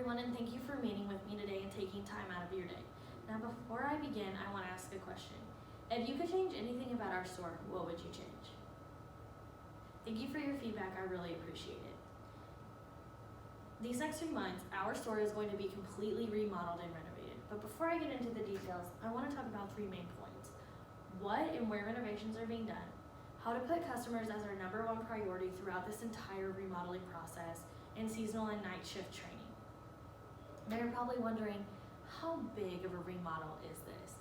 everyone, and thank you for meeting with me today and taking time out of your day. Now, before I begin, I want to ask a question. If you could change anything about our store, what would you change? Thank you for your feedback. I really appreciate it. These next 3 months, our store is going to be completely remodeled and renovated. But before I get into the details, I want to talk about 3 main points. What and where renovations are being done, how to put customers as our #1 priority throughout this entire remodeling process, and seasonal and night shift training. Now you're probably wondering, how big of a remodel is this?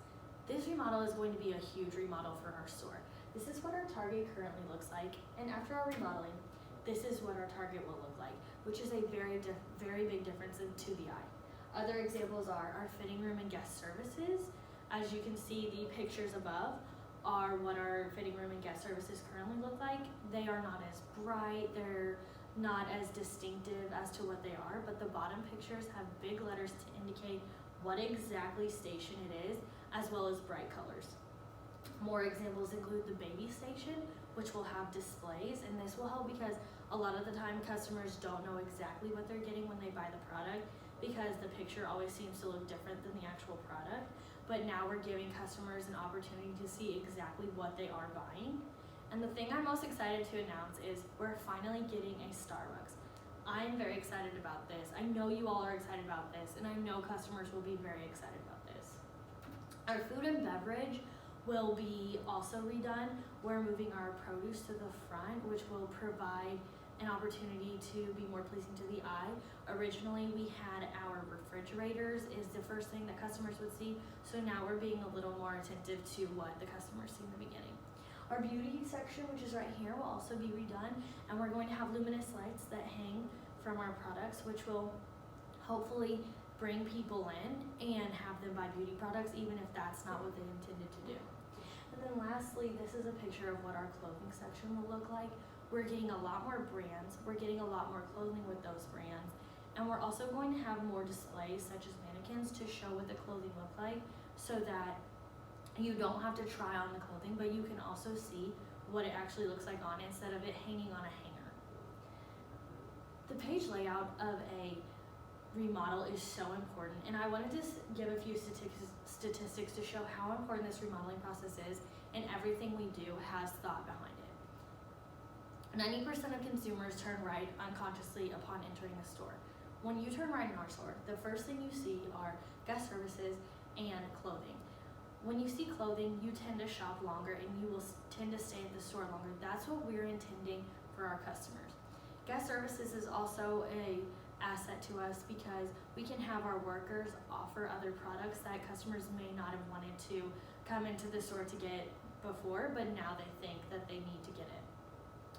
This remodel is going to be a huge remodel for our store. This is what our Target currently looks like, and after our remodeling, this is what our Target will look like, which is a very big difference to the eye. Other examples are our fitting room and guest services. As you can see, the pictures above are what our fitting room and guest services currently look like. They are not as bright, they're not as distinctive as to what they are, but the bottom pictures have big letters to indicate what exactly station it is, as well as bright colors. More examples include the baby station, which will have displays, and this will help because a lot of the time customers don't know exactly what they're getting when they buy the product because the picture always seems to look different than the actual product. But now we're giving customers an opportunity to see exactly what they are buying. And the thing I'm most excited to announce is we're finally getting a Starbucks. I'm very excited about this. I know you all are excited about this, and I know customers will be very excited about this. Our food and beverage will be also redone. We're moving our produce to the front, which will provide an opportunity to be more pleasing to the eye. Originally, we had our refrigerators is the first thing that customers would see, so now we're being a little more attentive to what the customers see in the beginning. Our beauty section, which is right here, will also be redone, and we're going to have luminous lights that hang from our products, which will hopefully bring people in and have them buy beauty products, even if that's not what they intended to do. And then lastly, this is a picture of what our clothing section will look like. We're getting a lot more brands, we're getting a lot more clothing with those brands, and we're also going to have more displays such as mannequins to show what the clothing look like so that you don't have to try on the clothing, but you can also see what it actually looks like on instead of it hanging on a hanger. The page layout of a remodel is so important, and I wanted to give a few statistics to show how important this remodeling process is, and everything we do has thought behind it. 90% of consumers turn right unconsciously upon entering a store. When you turn right in our store, the first thing you see are guest services and clothing. When you see clothing, you tend to shop longer and you will tend to stay at the store longer. That's what we're intending for our customers. Guest services is also an asset to us because we can have our workers offer other products that customers may not have wanted to come into the store to get before, but now they think that they need to get it.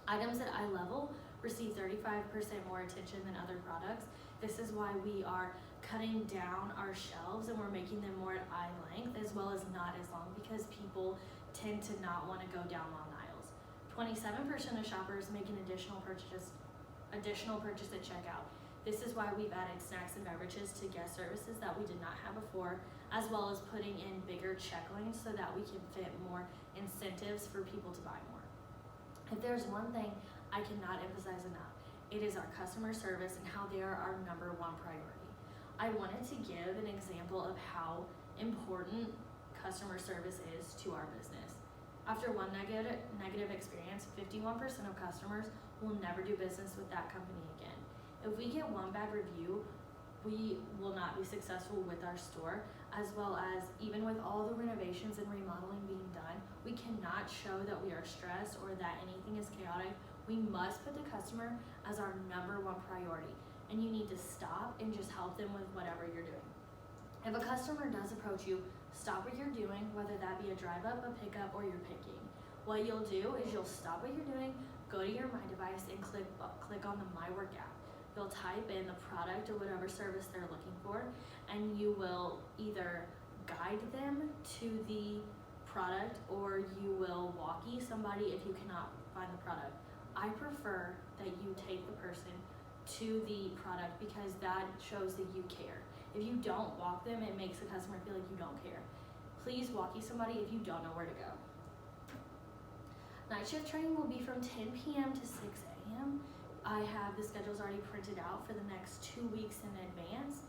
Items at eye level receive 35% more attention than other products. This is why we are cutting down our shelves and we're making them more at eye length as well as not as long because people tend to not want to go down long aisles. 27% of shoppers make an additional purchase at checkout. This is why we've added snacks and beverages to guest services that we did not have before, as well as putting in bigger check lanes so that we can fit more incentives for people to buy more. If there's one thing I cannot emphasize enough, it is our customer service and how they are our #1 priority. I wanted to give an example of how important customer service is to our business. After one negative experience, 51% of customers will never do business with that company again. If we get one bad review, we will not be successful with our store, as well as even with all the renovations and remodeling being done, we cannot show that we are stressed or that anything is chaotic. We must put the customer as our #1 priority, and you need to stop and just help them with whatever you're doing. If a customer does approach you, stop what you're doing, whether that be a drive up, a pickup, or you're picking. What you'll do is you'll stop what you're doing, go to your My Device, and click on the My Work app. You'll type in the product or whatever service they're looking for, and you will either guide them to the product or you will walkie somebody if you cannot find the product. I prefer that you take the person to the product because that shows that you care. If you don't walk them, it makes the customer feel like you don't care. Please walkie somebody if you don't know where to go. Night shift training will be from 10 p.m. to 6 a.m. I have the schedules already printed out for the next 2 weeks in advance.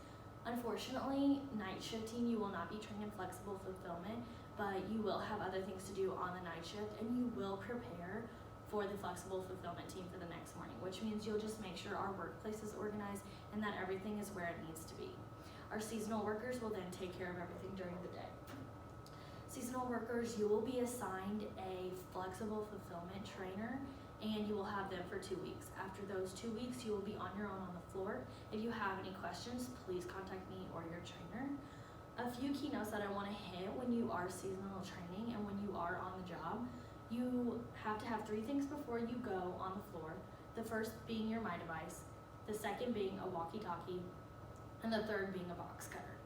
Unfortunately, night shifting, you will not be trained in flexible fulfillment, but you will have other things to do on the night shift, and you will prepare for the flexible fulfillment team for the next morning, which means you'll just make sure our workplace is organized and that everything is where it needs to be. Our seasonal workers will then take care of everything during the day. Seasonal workers, you will be assigned a flexible fulfillment trainer, and you will have them for 2 weeks. After those 2 weeks, you will be on your own on the floor. If you have any questions, please contact me or your trainer. A few key notes that I want to hit when you are seasonal training and when you are on the job. You have to have 3 things before you go on the floor. The first being your My Device, the second being a walkie-talkie, and the third being a box cutter.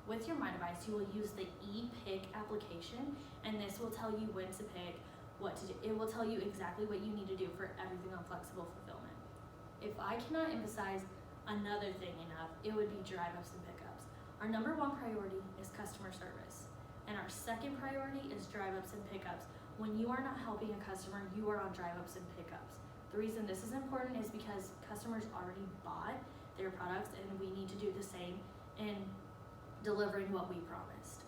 With your My Device, you will use the e-pick application, and this will tell you when to pick, what to do. It will tell you exactly what you need to do for everything on flexible fulfillment. If I cannot emphasize another thing enough, it would be drive-ups and pickups. Our number 1 priority is customer service, and our second priority is drive-ups and pickups. When you are not helping a customer, you are on drive-ups and pickups. The reason this is important is because customers already bought their products, and we need to do the same in delivering what we promised.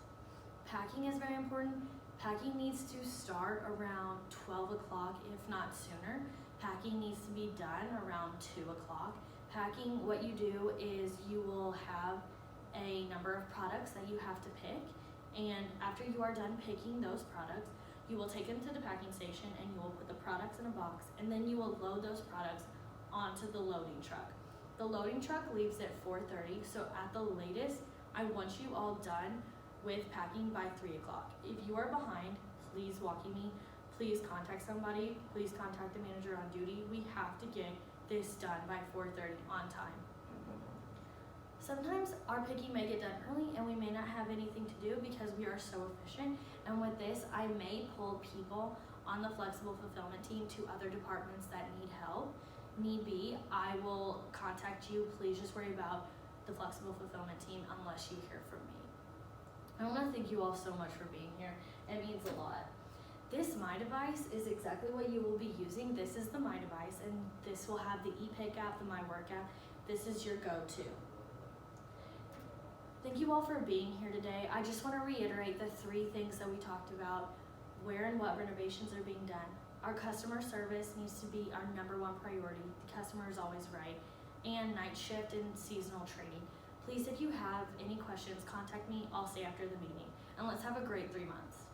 Packing is very important. Packing needs to start around 12 o'clock, if not sooner. Packing needs to be done around 2 o'clock. Packing, what you do is you will have a number of products that you have to pick, and after you are done picking those products, you will take them to the packing station and you will put the products in a box, and then you will load those products onto the loading truck. The loading truck leaves at 4:30, so at the latest, I want you all done with packing by 3 o'clock. If you are behind, please walkie me, please contact somebody, please contact the manager on duty. We have to get this done by 4:30 on time. Sometimes our picking may get done early and we may not have anything to do because we are so efficient, and with this, I may pull people on the flexible fulfillment team to other departments that need help. Need be, I will contact you. Please just worry about the flexible fulfillment team unless you hear from me. I want to thank you all so much for being here. It means a lot. This My Device is exactly what you will be using. This is the My Device, and this will have the ePick app, the My Work app. This is your go-to. Thank you all for being here today. I just want to reiterate the 3 things that we talked about, where and what renovations are being done. Our customer service needs to be our number 1 priority. The customer is always right. And night shift and seasonal training. Please, if you have any questions, contact me. I'll stay after the meeting. And let's have a great 3 months.